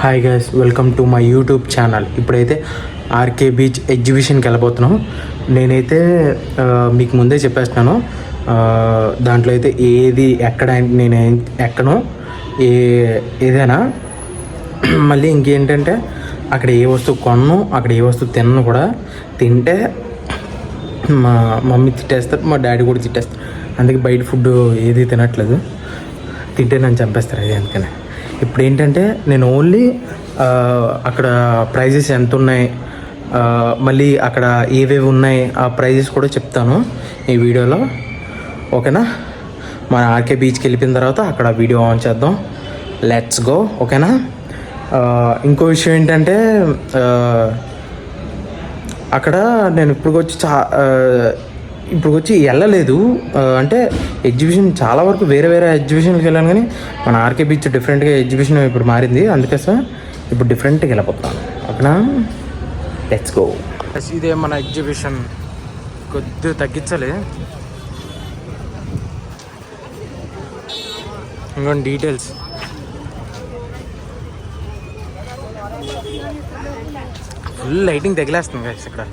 Hi guys, welcome to my YouTube channel. ఇప్పుడైతే RK beach ఎగ్జిబిషన్కి వెళ్ళబోతున్నాం. నేనైతే మీకు ముందే చెప్పేస్తున్నాను, దాంట్లో అయితే ఏది ఎక్కడ నేను ఎక్కను, ఏదైనా. మళ్ళీ ఇంకేంటంటే అక్కడ ఏ వస్తువు కొనను, అక్కడ ఏ వస్తువు తినను కూడా. తింటే మా మమ్మీ తిట్టేస్తారు, మా డాడీ కూడా తిట్టేస్తారు. అందుకే బయట ఫుడ్ ఏది తినట్లేదు. తింటే నన్ను చంపేస్తారు. అది అందుకనే ఇప్పుడు ఏంటంటే నేను ఓన్లీ అక్కడ ప్రైజెస్ ఎంత ఉన్నాయి, మళ్ళీ అక్కడ ఏవేవి ఉన్నాయి ఆ ప్రైజెస్ కూడా చెప్తాను ఈ వీడియోలో, ఓకేనా? మన ఆర్కే బీచ్కి వెళ్ళిపోయిన తర్వాత అక్కడ వీడియో ఆన్ చేద్దాం. లెట్స్ గో, ఓకేనా? ఇంకో విషయం ఏంటంటే అక్కడ నేను ఇప్పుడు వచ్చి వెళ్ళలేదు. అంటే ఎగ్జిబిషన్ చాలా వరకు వేరే ఎగ్జిబిషన్కి వెళ్ళాను, కానీ మన ఆర్కే బీచ్ డిఫరెంట్గా ఎగ్జిబిషన్ ఇప్పుడు మారింది. అందుకోసం ఇప్పుడు డిఫరెంట్గా వెళ్ళిపోతున్నాను, ఓకేనా? Let's go. ఇదే మన ఎగ్జిబిషన్. కొద్దిగా తగ్గించాలి. ఇంకొన్ని డీటెయిల్స్. ఫుల్ లైటింగ్ తగిలేస్తుంది గైస్. ఇక్కడ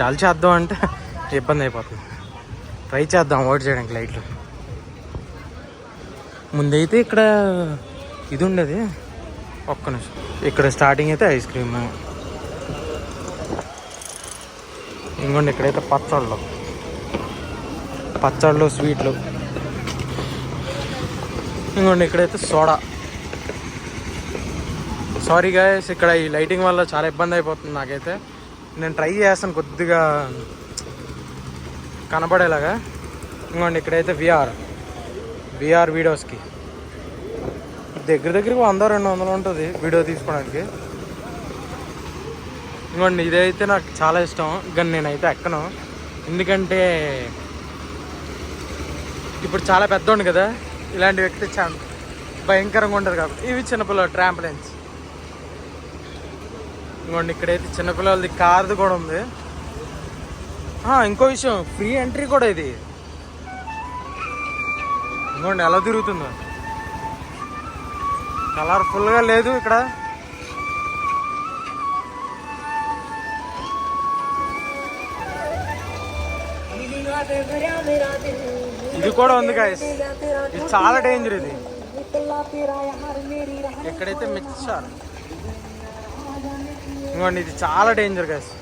డల్ చేద్దాం అంటే ఇబ్బంది అయిపోతుంది. ట్రై చేద్దాం అవాయిడ్ చేయడానికి లైట్లు. ముందైతే ఇక్కడ ఇది ఉండేది, ఒక్క నిమిషం. ఇక్కడ స్టార్టింగ్ అయితే ఐస్ క్రీము, ఇంకోండి ఇక్కడైతే పచ్చళ్ళు స్వీట్లు, ఇంకోండి ఇక్కడైతే సోడా. సారీ గైస్, ఇక్కడ ఈ లైటింగ్ వల్ల చాలా ఇబ్బంది అయిపోతుంది నాకైతే. నేను ట్రై చేస్తాను కొద్దిగా కనపడేలాగా. ఇంకోండి ఇక్కడైతే విఆర్ వీడియోస్కి దగ్గరికి 100-200 ఉంటుంది వీడియో తీసుకోవడానికి. ఇంకోండి ఇదైతే నాకు చాలా ఇష్టం, కానీ నేనైతే ఎక్కను. ఎందుకంటే ఇప్పుడు చాలా పెద్దోండి కదా, ఇలాంటి వ్యక్తి చాలా భయంకరంగా ఉంటుంది కాబట్టి. ఇవి చిన్నపిల్లలు ట్రాంపలైన్స్. ఇంకోండి ఇక్కడైతే చిన్నపిల్లలది కార్ది కూడా ఉంది. ఇంకో విషయం, ఫ్రీ ఎంట్రీ కూడా ఇది. ఇంకోండి ఎలా తిరుగుతుందో, కలర్ఫుల్గా లేదు ఇక్కడ. ఇది కూడా ఉంది గాయస్, ఇది చాలా డేంజర్. ఇది ఎక్కడైతే మిక్చర్. ఇంకోండి ఇది చాలా డేంజర్ గాయస్,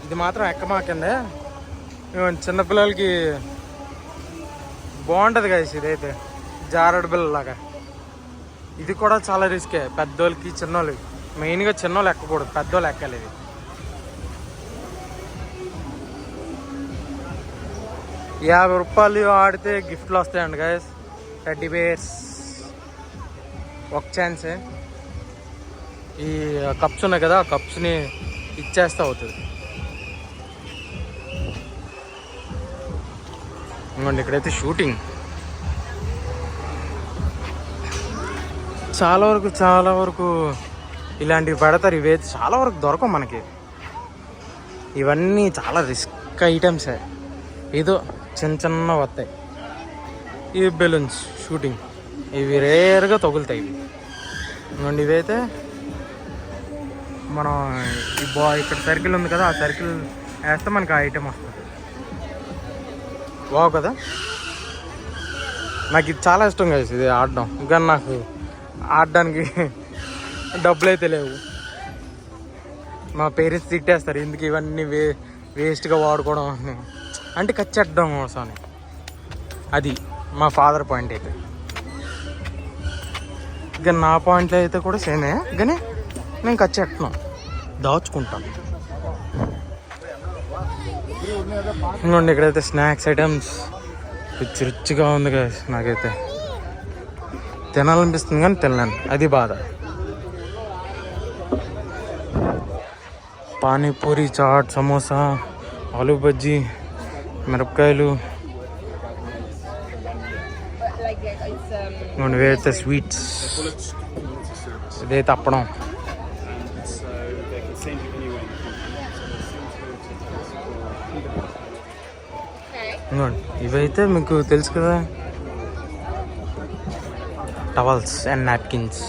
ఇది మాత్రం ఎక్కమాకండి. చిన్నపిల్లలకి బాగుంటుంది గాయస్. ఇదైతే జారుడు బిల్లలాగా. ఇది కూడా చాలా రిస్కే, పెద్దోళ్ళకి చిన్నోళ్ళకి. మెయిన్గా చిన్నోళ్ళు ఎక్కకూడదు, పెద్దోళ్ళు ఎక్కాలి. ఇది ₹50 ఆడితే గిఫ్ట్లు వస్తాయండి గాయస్. టెడ్డీ బేర్స్ ఒక ఛాన్సే. ఈ కప్స్ ఉన్నాయి కదా, ఆ కప్స్ని ఇచ్చేస్తే అవుతుంది. ఇంకోండి ఇక్కడైతే షూటింగ్. చాలా వరకు ఇలాంటివి పెడతారు. ఇవైతే చాలా వరకు దొరకవు మనకి. ఇవన్నీ చాలా రిస్క్ ఐటమ్సే, ఏదో చిన్న వస్తాయి. ఇవి బెలూన్స్ షూటింగ్, ఇవి రేర్గా తగులుతాయి. ఇవి ఇంకోండి ఇవైతే మనం ఇక్కడ సర్కిల్ ఉంది కదా, ఆ సర్కిల్ వేస్తే మనకి ఆ ఐటెం వస్తుంది. బాగు కదా. నాకు ఇది చాలా ఇష్టం కదా ఇది ఆడడం, కానీ నాకు ఆడడానికి డబ్బులు అయితే లేవు. మా పేరెంట్స్ తిట్టేస్తారు, ఎందుకు ఇవన్నీ వేస్ట్గా వాడుకోవడం అంటే ఖర్చెట్టడం కోసం. అది మా ఫాదర్ పాయింట్ అయితే. ఇక నా పాయింట్లో అయితే కూడా సేమే, కానీ నేను ఖర్చెట్టను, దాచుకుంటాను. ఇంకోండి ఇక్కడైతే స్నాక్స్ ఐటమ్స్ రుచిగా ఉంది కదా. నాకైతే తినాలనిపిస్తుంది కానీ తినలేను, అది బాధ. పానీపూరి, చాట్, సమోసా, ఆలూ బజ్జీ, మిరపకాయలు. ఇవైతే స్వీట్స్. ఇదైతే అప్పడం. ఇవైతే మీకు తెలుసు కదా, టవల్స్ అండ్ నాప్కిన్స్.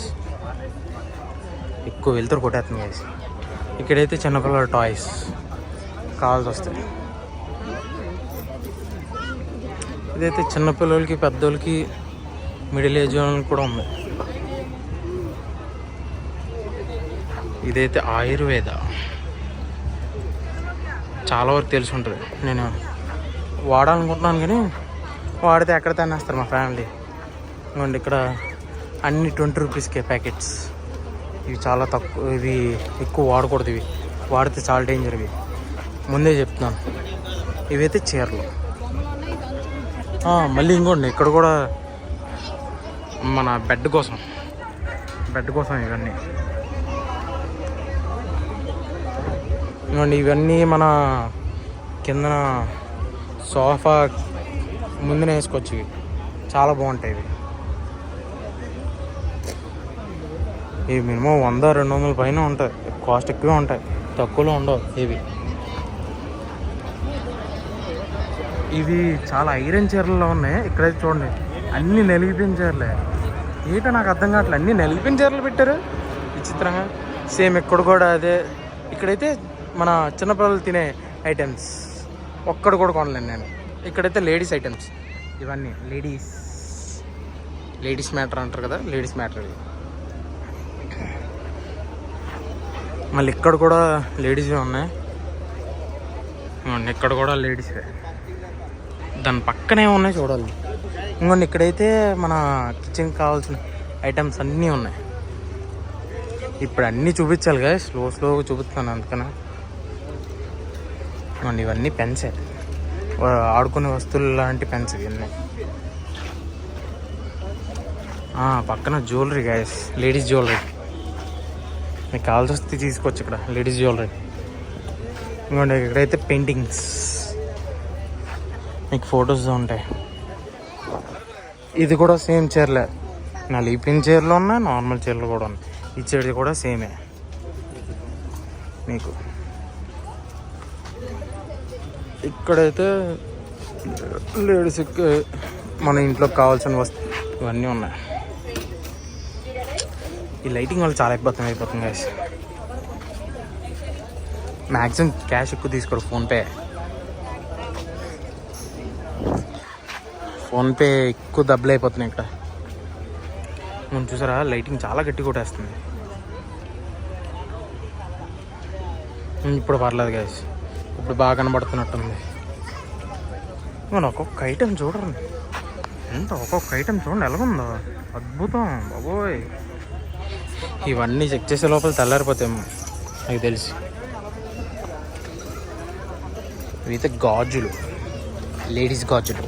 ఎక్కువ వెళ్తారు కొట్టేస్తుంది గైస్. ఇక్కడైతే చిన్నపిల్లల టాయ్స్ కావాల్సి వస్తాయి. ఇదైతే చిన్నపిల్లలకి పెద్దోళ్ళకి మిడిల్ ఏజ్ వాళ్ళకి కూడా ఉంది. ఇదైతే ఆయుర్వేద, చాలా వరకు తెలిసి ఉంటుంది. నేను వాడాలనుకుంటున్నాను కానీ వాడితే ఎక్కడ తినేస్తారు మా ఫ్యామిలీ. ఇవ్వండి ఇక్కడ అన్ని 20 రూపీస్కే ప్యాకెట్స్. ఇవి చాలా తక్కువ, ఇవి ఎక్కువ వాడకూడదు, ఇవి వాడితే చాలా డేంజర్. ఇవి ముందే చెప్తున్నాను. ఇవైతే చీరలు. మళ్ళీ ఇంకోండి ఇక్కడ కూడా మన బెడ్ కోసం ఇవన్నీ. ఇంకోండి ఇవన్నీ మన కింద సోఫా ముందునే వేసుకోవచ్చు. ఇవి చాలా బాగుంటాయి. ఇవి మినిమం 100-200 పైన ఉంటాయి. కాస్ట్ ఎక్కువే ఉంటాయి, తక్కువలో ఉండవు. ఇవి చాలా ఐరన్ చీరల్లో ఉన్నాయి. ఇక్కడైతే చూడండి అన్నీ నలిగిపోయిన చీరలే. ఏంటో నాకు అర్థం కావట్లేదు, అన్నీ నలిగిపోయిన చీరలు పెట్టారు విచిత్రంగా. సేమ్ ఇక్కడ కూడా అదే. ఇక్కడైతే మన చిన్నపిల్లలు తినే ఐటమ్స్ ఒక్కడు కూడా కొనలేను నేను. ఇక్కడైతే లేడీస్ ఐటమ్స్, ఇవన్నీ లేడీస్ మ్యాటర్ అంటారు కదా, లేడీస్ మ్యాటర్. మళ్ళీ ఇక్కడ కూడా లేడీస్వే ఉన్నాయి. ఇక్కడ కూడా లేడీస్వే. దాని పక్కనే ఉన్నాయి చూడాలి. ఇంకోండి ఇక్కడైతే మన కిచెన్కి కావాల్సిన ఐటమ్స్ అన్నీ ఉన్నాయి. ఇప్పుడు అన్నీ చూపించాలి కదా, స్లోగా చూపిస్తాను అందుకనే. ఇవన్నీ పెన్సే, ఆడుకునే వస్తువులు లాంటి పెన్స్ ఇవన్నీ. పక్కన జ్యువెలరీ గైస్, లేడీస్ జ్యువెలరీ. మీకు కావాల్సి వస్తే తీసుకోవచ్చు ఇక్కడ లేడీస్ జ్యువెలరీ. ఇంకోండి ఇక్కడైతే పెయింటింగ్స్, మీకు ఫొటోస్ ఉంటాయి. ఇది కూడా సేమ్ చీరలే, నలిగిపోయిన చీరలు ఉన్నాయి, నార్మల్ చీరలు కూడా ఉన్నాయి. ఈ చీరది కూడా సేమే. మీకు ఇక్కడైతే లేడీస్కి మన ఇంట్లోకి కావాల్సిన వస్తువు ఇవన్నీ ఉన్నాయి. ఈ లైటింగ్ వల్ల చాలా అయిపోతుంది గైస్. మ్యాక్సిమం క్యాష్ ఎక్కువ తీసుకోరు, ఫోన్పే ఎక్కువ డబ్బులు అయిపోతున్నాయి ఇక్కడ. మనం చూసారా లైటింగ్ చాలా గట్టి కొట్టేస్తుంది. ఇప్పుడు పర్లేదు గైస్, ఇప్పుడు బాగా కనబడుతున్నట్టుంది. మనం ఒక్కొక్క ఐటెం చూడండి, ఒక్కొక్క ఐటెం చూడండి ఎలాగుందో, అద్భుతం బాబోయ్. ఇవన్నీ చెక్ చేసే లోపల తెల్లారిపోతాయేమో నాకు తెలిసి. ఇవైతే గాజులు, లేడీస్ గాజులు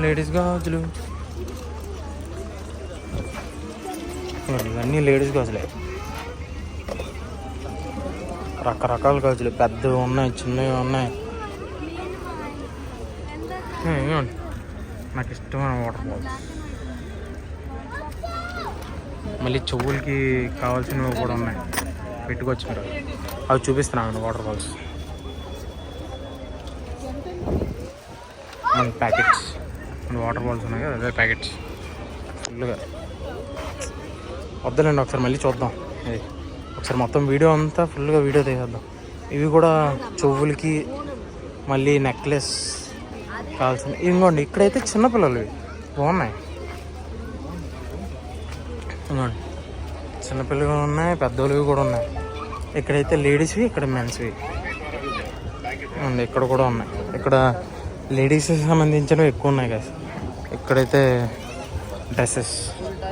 లేడీస్ గాజులు. ఇవన్నీ లేడీస్ గాజులే, రకరకాల గాజులు, పెద్దవి ఉన్నాయి, చిన్నవి ఉన్నాయి. నాకు ఇష్టమైన వాటర్ బాల్స్. మళ్ళీ చెవులకి కావాల్సినవి కూడా ఉన్నాయి, పెట్టుకోవచ్చు మీరు. అవి చూపిస్తున్నాను వాటర్ బాల్స్. మన ప్యాకెట్స్, వాటర్ బాల్స్ ఉన్నాయి కదా, అదే ప్యాకెట్స్ ఫుల్గా. వద్దులేండి, ఒకసారి మళ్ళీ చూద్దాం. ఇది ఒకసారి మొత్తం వీడియో అంతా ఫుల్గా వీడియో తీసేద్దాం. ఇవి కూడా చెవులకి, మళ్ళీ నెక్లెస్ కావాల్సింది. ఇంకోండి ఇక్కడైతే చిన్నపిల్లలు బాగున్నాయి. ఇంకోండి చిన్నపిల్లలు ఉన్నాయి, పెద్దోళ్ళవి కూడా ఉన్నాయి. ఇక్కడైతే లేడీస్వి, ఇక్కడ మెన్స్వి ఉంది. ఇక్కడ కూడా ఉన్నాయి. ఇక్కడ లేడీస్కి సంబంధించినవి ఎక్కువ ఉన్నాయి కదా. ఇక్కడైతే డ్రెస్సెస్,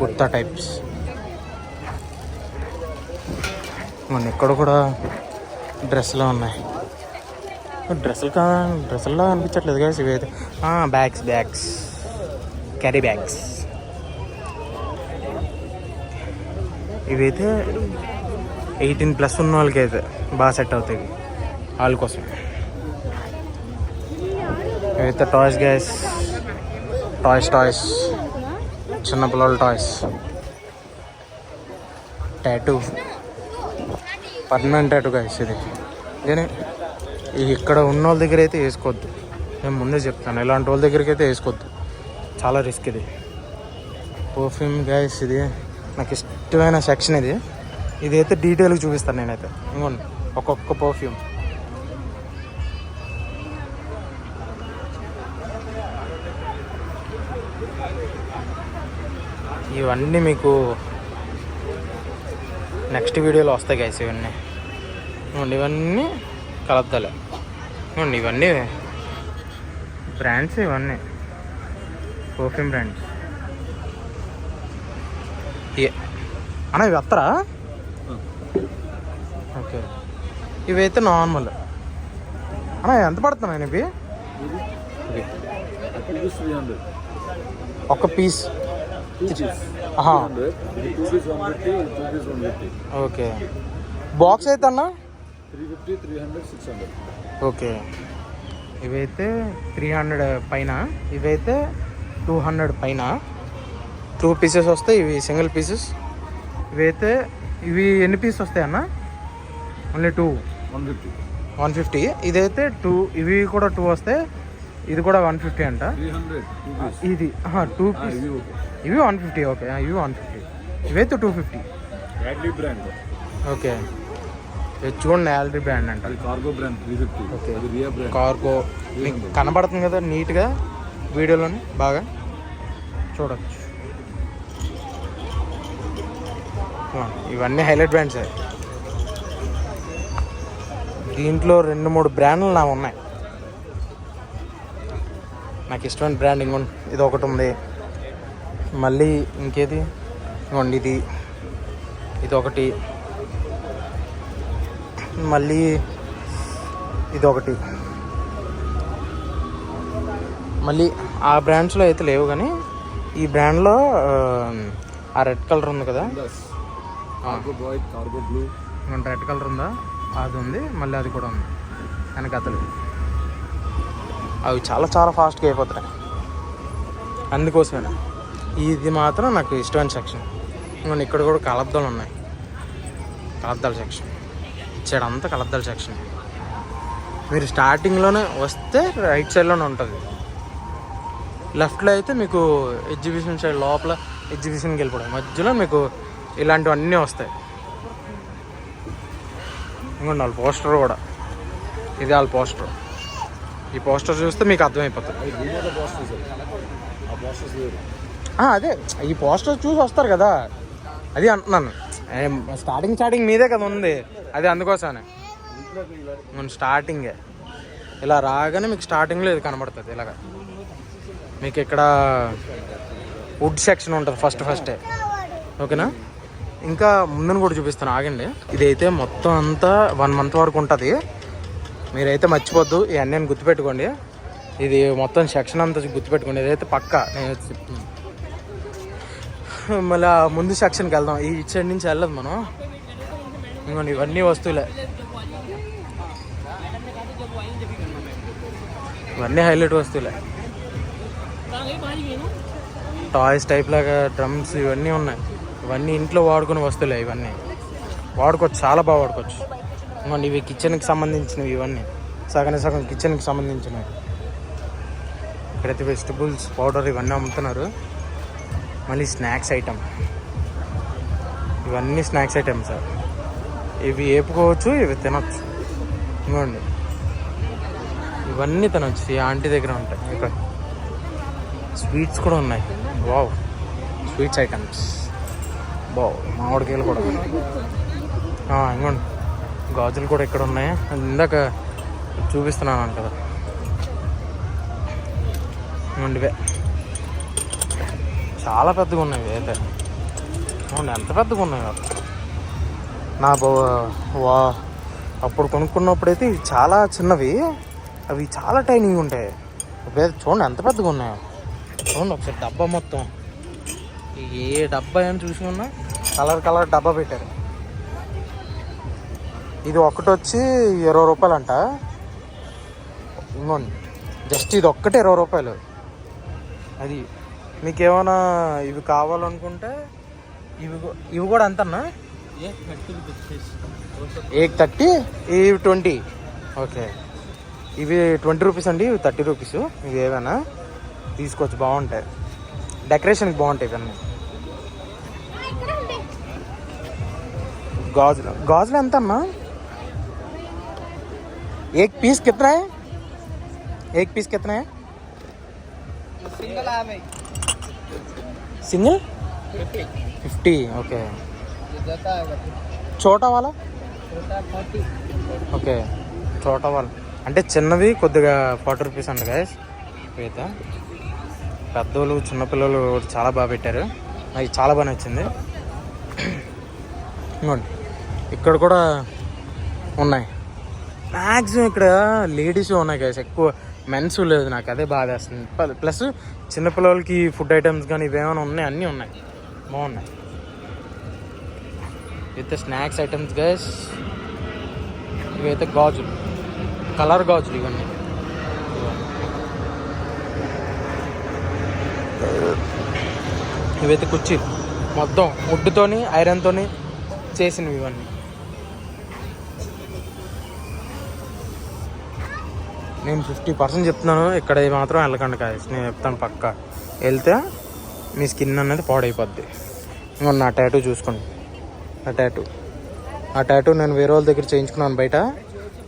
కుర్తా టైప్స్. ఇక్కడ కూడా డ్రెస్సులు ఉన్నాయి. డ్రెస్సుల్లో అనిపించట్లేదు కదా ఇవైతే. Bags, carry bags. ఇవైతే 18+ ఉన్న వాళ్ళకి అయితే బాగా సెట్ అవుతాయి, వాళ్ళ కోసం. ఇవైతే టాయ్స్ గ్యాస్, టాయ్స్ చిన్నపిల్లల toys. Tattoo, permanent tattoo guys ఇది. కానీ ఇక్కడ ఉన్న వాళ్ళ దగ్గర అయితే వేసుకోవద్దు, నేను ముందే చెప్తాను. ఇలాంటి వాళ్ళ దగ్గరికి అయితే వేసుకోవద్దు, చాలా రిస్క్ ఇది. పర్ఫ్యూమ్ గైస్ ఇది నాకు ఇష్టమైన సెక్షన్ ఇది. ఇదైతే డీటెయిల్గా చూపిస్తాను నేనైతే. ఇంకోండి ఒక్కొక్క పర్ఫ్యూమ్. ఇవన్నీ మీకు నెక్స్ట్ వీడియోలో వస్తాయి గైస్. ఇవన్నీ ఇవన్నీ కలద్దాలే. ఇవన్నీ బ్రాండ్స్, ఇవన్నీ పర్ఫ్యూమ్ బ్రాండ్స్. అన్న ఇవి వస్తారా? ఓకే, ఇవైతే నార్మల్. అన్న ఎంత పడుతున్నాయి ఇవి? ఒక పీస్. ఓకే, బాక్స్ అయితే అన్న 350, 300, 600. ఓకే, ఇవైతే 300 పైన, ఇవైతే 200 పైన. 2 పీసెస్ వస్తాయి. ఇవి సింగిల్ పీసెస్. ఇవైతే ఇవి ఎన్ని పీస్ వస్తాయి అన్న? ఓన్లీ 2. 150. ఇదైతే 2. ఇవి కూడా 2 వస్తాయి. ఇది కూడా 150 అంట. 300. ఇది 2 పీస్. ఇవి 150. ఓకే, ఇవి 150. ఇవైతే 250. యాడ్లీ బ్రాండ్. ఓకే, ఇది చూడండి, యాడ్లీ బ్రాండ్ అంట. Cargo brand 350. ఓకే, అది రియా బ్రాండ్. కార్గో మీకు కనబడుతుంది కదా నీట్గా వీడియోలోని, బాగా చూడొచ్చు. ఇవన్నీ హైలైట్ బ్రాండ్సే. దీంట్లో 2-3 బ్రాండ్లు నా ఉన్నాయి. నాకు ఇష్టమైన బ్రాండ్ ఇంకోండి ఇది ఒకటి ఉంది. మళ్ళీ ఇంకేది ఇంకోండి ఇది ఒకటి. మళ్ళీ ఇది ఒకటి. మళ్ళీ ఆ బ్రాండ్స్లో అయితే లేవు, కానీ ఈ బ్రాండ్లో ఆ రెడ్ కలర్ ఉంది కదా, cargo boy, cargo blue. Red colour ఉందా, అది ఉంది. మళ్ళీ అది కూడా ఉంది వెనకతలు. అవి చాలా చాలా ఫాస్ట్గా అయిపోతాయి. అందుకోసమే ఇది మాత్రం నాకు ఇష్టమైన సెక్షన్. ఇంకొన్ని ఇక్కడ కూడా కలద్దాలు ఉన్నాయి. కలద్దాల సెక్షన్ ఇచ్చాడంతా కలద్దాల సెక్షన్. మీరు స్టార్టింగ్లోనే వస్తే రైట్ సైడ్లోనే ఉంటుంది. లెఫ్ట్లో అయితే మీకు ఎగ్జిబిషన్ సైడ్, లోపల ఎగ్జిబిషన్కి వెళ్ళిపోవడం, మధ్యలో మీకు ఇలాంటివన్నీ వస్తాయి. ఇంకోండి వాళ్ళ పోస్టర్ కూడా, ఇది వాళ్ళ పోస్టర్. ఈ పోస్టర్ చూస్తే మీకు అర్థమైపోతుంది. అదే ఈ పోస్టర్ చూసి వస్తారు కదా, అది అంటున్నాను. స్టార్టింగ్ మీదే కదా ఉంది, అది అందుకోసమే. స్టార్టింగే ఇలా రాగానే మీకు స్టార్టింగ్లో ఇది కనబడుతుంది. ఇలాగ మీకు ఇక్కడ వుడ్ సెక్షన్ ఉంటుంది ఫస్టే. ఓకేనా, ఇంకా ముందుని కూడా చూపిస్తాను, ఆగండి. ఇదైతే మొత్తం అంతా 1 మంత్ వరకు ఉంటుంది. మీరైతే మర్చిపోద్దు, ఇవన్నీ గుర్తుపెట్టుకోండి. ఇది మొత్తం సెక్షన్ అంతా గుర్తుపెట్టుకోండి. ఇదైతే పక్కా నేను చెప్తున్నాను. మళ్ళీ ముందు సెక్షన్కి వెళ్దాం. ఈ సైడ్ నుంచి వెళ్ళదు మనం. ఇంకోండి ఇవన్నీ వస్తువులే, ఇవన్నీ హైలైట్ వస్తువులే. టాయ్స్ టైప్ లాగా డ్రమ్స్ ఇవన్నీ ఉన్నాయి. ఇవన్నీ ఇంట్లో వాడుకునే వస్తువులే. ఇవన్నీ వాడుకోవచ్చు, చాలా బాగా వాడుకోవచ్చు. ఇంకోండి ఇవి కిచెన్కి సంబంధించినవి. ఇవన్నీ సగం కిచెన్కి సంబంధించినవి. ఇక్కడైతే వెజిటబుల్స్ పౌడర్ ఇవన్నీ అమ్ముతున్నారు. మళ్ళీ స్నాక్స్ ఐటమ్, ఇవన్నీ స్నాక్స్ ఐటమ్స్. ఇవి వేపుకోవచ్చు, ఇవి తినొచ్చు. ఇవ్వండి ఇవన్నీ తినొచ్చు. ఈ ఆంటీ దగ్గర ఉంటాయి. ఇక్కడ స్వీట్స్ కూడా ఉన్నాయి. Wow, sweets items. మామిడికాయలు కూడా ఇంకోండి గాజులు కూడా ఇక్కడ ఉన్నాయి. ఇందాక చూపిస్తున్నాను కదా. ఇవే చాలా పెద్దగా ఉన్నాయి. అయితే ఎంత పెద్దగా ఉన్నాయి. నా అప్పుడు కొనుక్కున్నప్పుడైతే ఇవి చాలా చిన్నవి, అవి చాలా టైనింగ్ ఉంటాయి. ఇప్పుడైతే చూడండి ఎంత పెద్దగా ఉన్నాయో. చూడండి ఒకసారి డబ్బా మొత్తం, ఏ డబ్బా అని చూసుకున్నా కలర్ డబ్బా పెట్టారు. ఇది ఒకటి వచ్చి 20 రూపాయలు అంట. ఇంకోండి జస్ట్ ఇది ఒక్కటే 20 రూపాయలు. అది మీకు ఏమైనా ఇవి కావాలనుకుంటే ఇవి కూడా అంతన్నా 30, ఇవి 20. ఓకే, ఇవి 20 రూపీస్ అండి, ఇవి 30 రూపీస్. ఇవి ఏమైనా తీసుకోవచ్చు, బాగుంటాయి. డెకరేషన్కి బాగుంటాయి ఇవన్నీ. గాజులు గాజులు ఎంత అన్నా? एक पीस कितना है? एक पीस कितना है? सिंगल 50. ओके. छोटा वाला ఓకే. చోటా వాళ్ళు అంటే చిన్నవి కొద్దిగా 40 రూపీస్ అండి గైస్. అయితే పెద్దోళ్ళు చిన్నపిల్లలు చాలా బాగా పెట్టారు, నాకు చాలా బాగా నచ్చింది. ఇంకోండి ఇక్కడ కూడా ఉన్నాయి. మ్యాక్సిమం ఇక్కడ లేడీస్ ఉన్నాయి గైస్, ఎక్కువ మెన్స్ లేదు. నాకు అదే బాధ వేస్తుంది. ప్లస్ చిన్నపిల్లలకి ఫుడ్ ఐటమ్స్ కానీ ఇవేమైనా ఉన్నాయి, అన్నీ ఉన్నాయి, బాగున్నాయి. అయితే స్నాక్స్ ఐటమ్స్ గైస్. ఇవైతే గాజులు, కలర్ గాజులు ఇవన్నీ. ఇవైతే కుర్చీలు మొత్తం వుడ్తోని ఐరన్తోని చేసినవి ఇవన్నీ. నేను 50% చెప్తున్నాను, ఇక్కడ మాత్రం వెళ్ళకండి కాదు, నేను చెప్తాను పక్కా. వెళ్తే మీ స్కిన్ అనేది పాడైపోద్ది. ఇంకో నా టాటూ చూసుకోండి. ఆ టాటూ నేను వేరే వాళ్ళ దగ్గర చేయించుకున్నాను బయట,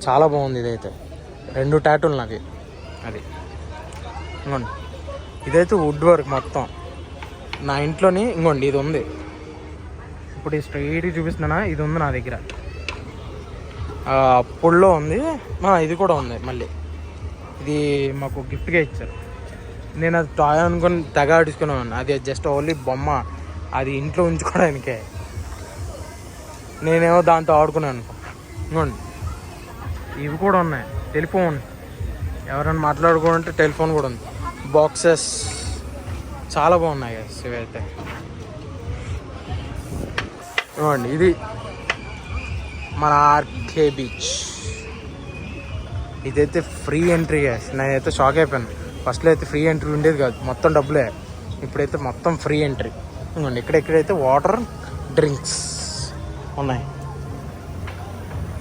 చాలా బాగుంది. ఇదైతే 2 టాటూలు నావి. అది ఇంకోండి, ఇదైతే వుడ్ వర్క్ మొత్తం నా ఇంట్లోని. ఇంకోండి ఇది ఉంది, ఇప్పుడు ఈ స్ట్రైట్గా చూపిస్తున్నానా, ఇది ఉంది నా దగ్గర. పుల్లో ఉంది, ఇది కూడా ఉంది మళ్ళీ. ఇది మాకు గిఫ్ట్గా ఇచ్చారు. నేను అది టాయ్ అనుకుని తెగ ఆడుకున్నాను. అది జస్ట్ ఓన్లీ బొమ్మ, అది ఇంట్లో ఉంచుకోవడానికే. నేనేమో దాంతో ఆడుకున్నాను. ఇంకోండి ఇవి కూడా ఉన్నాయి. టెలిఫోన్, ఎవరైనా మాట్లాడుకోవాలంటే టెలిఫోన్ కూడా ఉంది. బాక్సెస్ చాలా బాగున్నాయి గైస్ ఇవైతే. చూడండి ఇది మన ఆర్కే బీచ్. ఇదైతే ఫ్రీ ఎంట్రీ గైస్. నేనైతే షాక్ అయిపోయాను. ఫస్ట్లో అయితే ఫ్రీ ఎంట్రీ ఉండేది కాదు, మొత్తం డబ్బులే. ఇప్పుడైతే మొత్తం ఫ్రీ ఎంట్రీ. ఇంకోండి ఇక్కడైతే వాటర్ డ్రింక్స్ ఉన్నాయి.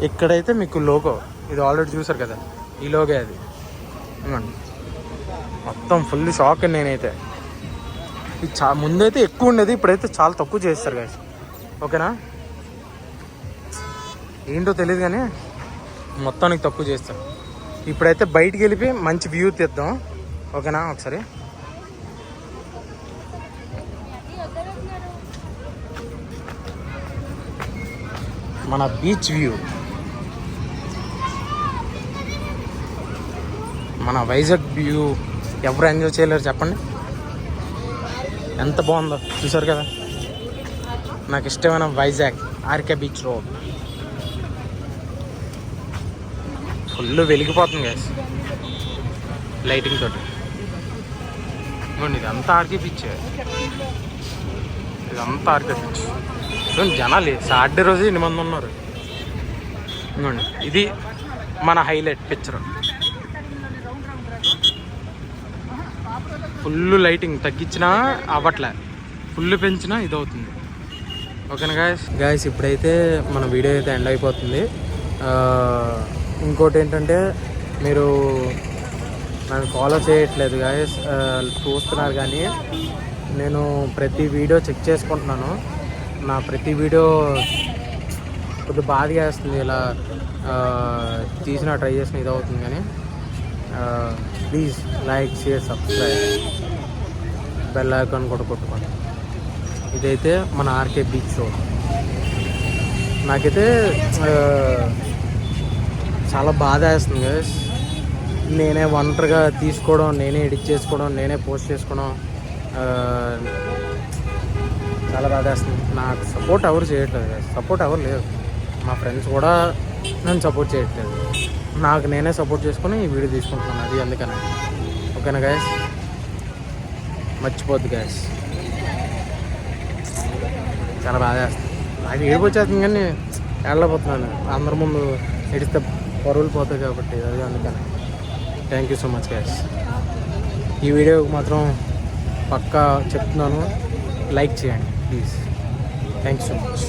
ఇక్కడైతే మీకు లోగో, ఇది ఆల్రెడీ చూసారు కదా, ఈ లోగే అది. ఇంకోండి మొత్తం ఫుల్ షాక్. నేనైతే ఇది ముందైతే ఎక్కువ ఉండేది, ఇప్పుడైతే చాలా తక్కువ చేస్తారు గైస్. ఓకేనా, ఏంటో తెలియదు కానీ మొత్తానికి తక్కువ చేస్తారు. ఇప్పుడైతే బయటికి వెళ్ళిపోయి మంచి వ్యూ తీద్దాం. ఓకేనా, ఒకసారి మన బీచ్ వ్యూ, మన వైజాగ్ వ్యూ ఎవరు ఎంజాయ్ చేయలేరు చెప్పండి, ఎంత బాగుందో. చూసారు కదా, నాకు ఇష్టమైన Vizag RK beach road. Full వెలిగిపోతుంది గైస్ లైటింగ్ తోటి. ఇదిగోండి ఇదంతా ఆర్కే బీచ్, ఇదంతా ఆర్కే బీచ్. జనాలు సాటర్డే రోజు 8 మంది ఉన్నారు. ఇదిగోండి ఇది మన హైలైట్ పిక్చర్. ఫుల్ లైటింగ్ తగ్గించినా అవ్వట్లే, ఫుల్ పెంచినా ఇది అవుతుంది. ఓకేనా గాయస్ ఇప్పుడైతే మన వీడియో అయితే ఎండ్ అయిపోతుంది. ఇంకోటి ఏంటంటే, మీరు నన్ను ఫాలో చేయట్లేదు గాయస్, చూస్తున్నారు కానీ నేను ప్రతి వీడియో చెక్ చేసుకుంటున్నాను. నా ప్రతి వీడియో కొద్దిగా బాధగా వేస్తుంది. ఇలా తీసిన ట్రై చేసిన ఇది అవుతుంది కానీ please like, share, subscribe, bell icon కూడా కొట్టుకోండి. ఇదైతే మన ఆర్కే బీచ్ రోడ్. నాకైతే చాలా బాధ వేస్తుంది గైస్. నేనే ఒంటరిగా తీసుకోవడం, నేనే ఎడిట్ చేసుకోవడం, నేనే పోస్ట్ చేసుకోవడం చాలా బాధ వేస్తుంది. నాకు సపోర్ట్ ఎవరు చేయట్లేదు గైస్, సపోర్ట్ ఎవరు లేదు. మా ఫ్రెండ్స్ కూడా నన్ను సపోర్ట్ చేయట్లేదు. నాకు నేనే సపోర్ట్ చేసుకొని ఈ వీడియో తీసుకుంటున్నాను, అది అందుకనే. ఓకేనా గైస్, మర్చిపోద్దు గైస్. చాలా బాధ వేస్తుంది. నాకు ఏడుపు వచ్చేస్తుంది కానీ వెళ్ళబోతున్నాను. అందరి ముందు ఎడిస్తే పరువులు పోతాయి కాబట్టి, అది అందుకని. Thank you so much guys. ఈ వీడియోకి మాత్రం పక్కా చెప్తున్నాను, లైక్ చేయండి please. Thank you so much.